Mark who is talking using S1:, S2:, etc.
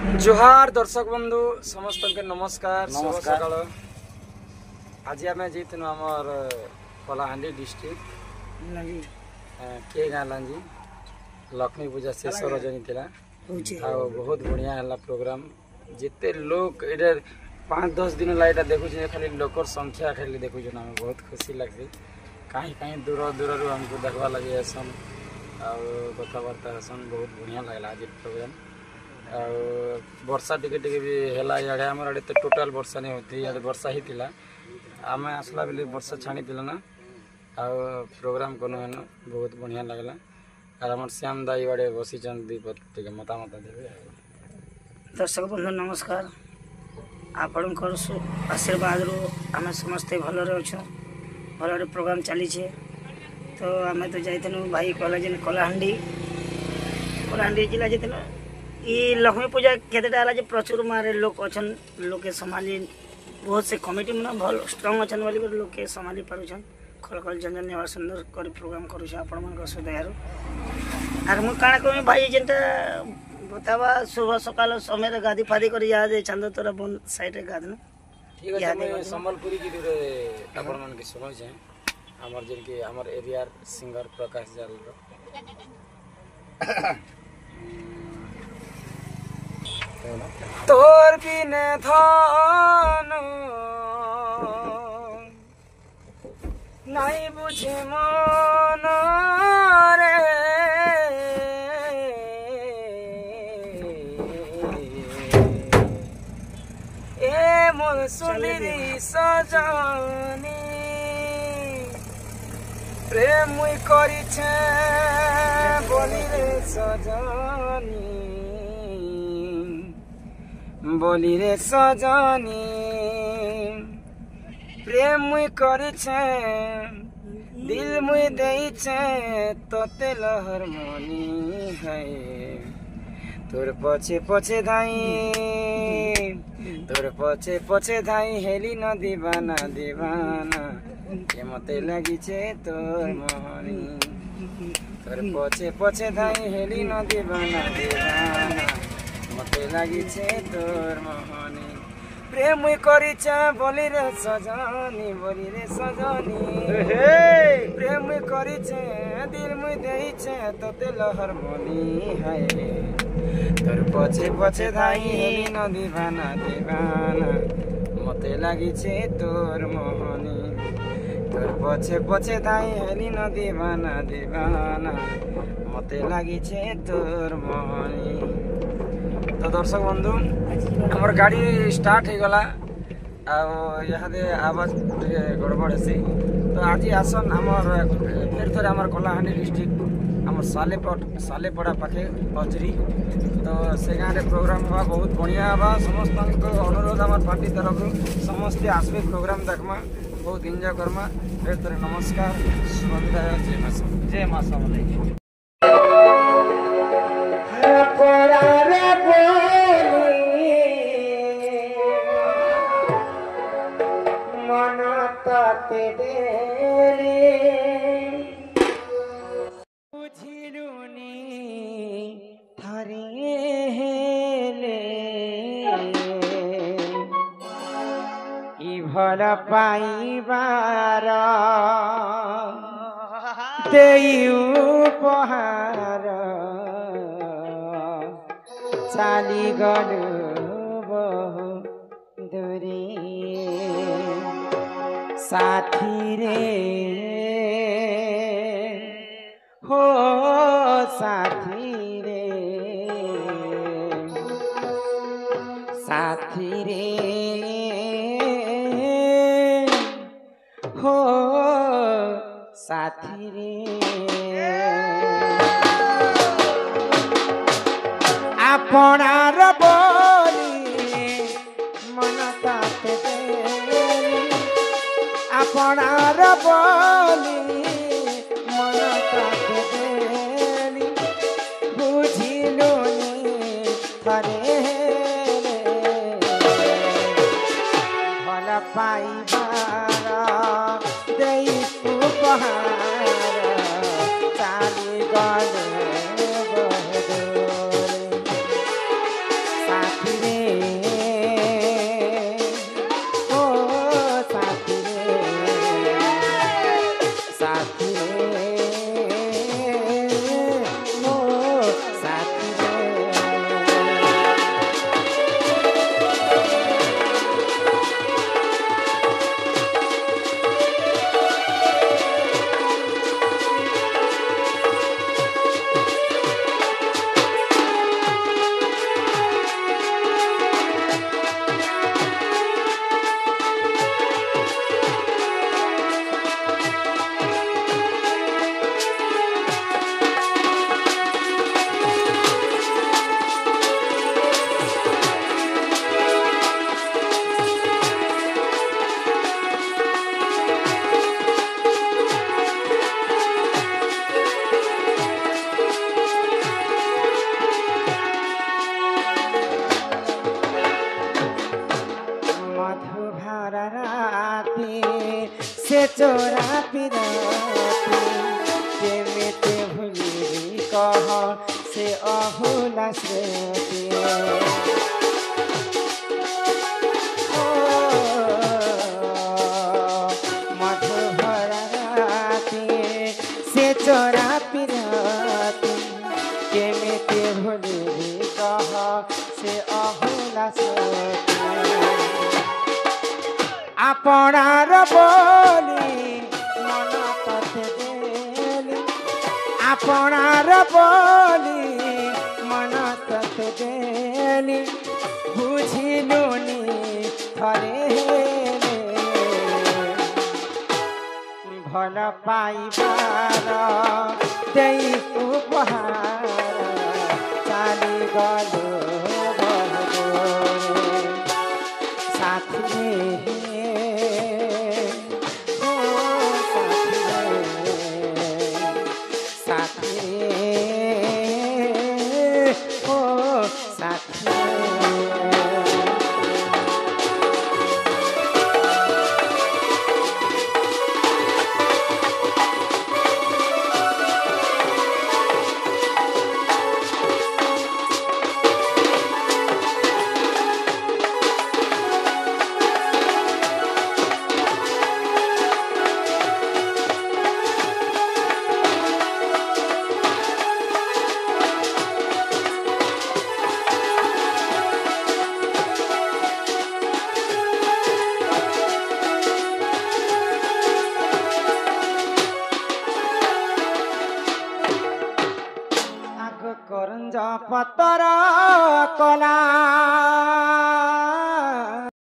S1: जोहार दर्शक बंधु समस्त के नमस्कार सकाल आज आम जीतनु आमर कलाहांडी डिस्ट्रिक्ट के गाँ लांजी लक्ष्मी पूजा शेष रजनी थिला आ बहुत बढ़िया है प्रोग्राम जिते लोग इधर 5-10 दिन लाइटा देखु खाली लोकर संख्या खाली देखु आम बहुत खुशी लगसी कहीं कहीं दूर दूर हमको देखवा लगे आसन आ कथबार्ता हसन बहुत बढ़िया लगला आज प्रोग्राम आ वर्षा टिके भी है इे आम आड़े तो टोटाल वर्षा नहीं होती इे वर्षा ही थिला आम आसला बेले वर्षा छाणी थिला ना आ प्रोग्राम कनु है बहुत बढ़िया लगला और आम श्याम दाई आड़े बसी टे मतामत देवे।
S2: दर्शक बंधु नमस्कार आपण आशीर्वाद रू आम समस्ते भलरे अच्छु भल प्रोग्राम चली तो आम तो जाइनु भाई कॉलेज कलाहांडी जिला जाइनु ये लक्ष्मी पूजा केतेटा है प्रचुर मारे लोग अच्छा लोग संभाली बहुत से कमिटी में भल स्ट्रंग अच्छा बोल लोग संभाली पार्छन खलखल जंजन नेवा सुंदर कर प्रोग्राम करुँ सुदयार आर मुझे काଣା कहमी भाई जेनटा बतावा सुबह सकाल समय गाधी फादी कर चांद तोरा बंद साइड गाधन
S1: ठीक है संबलपुरी गीत आपण मन के सुनो छे हमर जिन के हमर एरिया सिंगर प्रकाश जाल तोर बिने धन नहीं बुझे मन रे ए मोर सुंदरी सजनी प्रेम करिछे बोली रे सजनी बोली रे सजनी प्रेम मुई करिछे दिल मुई देइछे तोते लहर मनी है तोर पछे पछे धाई तोर पछे पछे धाई हेली न दीवाना दीवाना के मते लागिछे तोर मोहनी तोर पछे पछे धाई हेली न दीवाना दीवाना मते लागिछे तोर मोहनी प्रेम करिछे बोली रे सजनी प्रेम करिछे दिल मुई देइछे तोते लहर मनी है तोर पछे पछे धाई हेली न दीवाना दीवाना मते लागिछे तोर मोहनी तोर पछे पछे धाई हेली न दीवाना दीवाना मते लागिछे तोर मोहनी। तो दर्शक बंधु हमार गाड़ी स्टार्ट हो गला यहाँ आवाज गड़बड़ है तो आज आसन आमर फिर थे आमर कलाहांडी डिस्ट्रिक्ट आमर सालेपड़ा पाखे बजरी तो से गाँव में प्रोग्राम हुआ बहुत बढ़िया हवा समस्त अनुरोध आम पार्टी तरफ समस्ते आसबे प्रोग्राम देखमा बहुत एंजॉय करमा फिर थे नमस्कार जय माँ समलेई।
S3: भल पाइबार देई उपहार चाली गलु बहु दूरी साथी रे हो साथी रे साथी रे हो साथी रे आपनार बोली मन ताते आपनार बोली मन ताते बुझिलुनी थरे भल पाइबार देई उपहार चाली गले बहुदूर साथी रे ओ साथी रे साथी रे ओ साथी रे से चोरा पिराती केमिते भूली कह से अहुला स्मृति मधुभर राती से चोरा पिराती केमिते भूली कह से अहुला स्मृति आपणार बोली मन तते देली आपणार बोली मन तते देली बुझिलुनी थरे भल पाइबार देई उपहार चाली गलो साथी करंजा पतर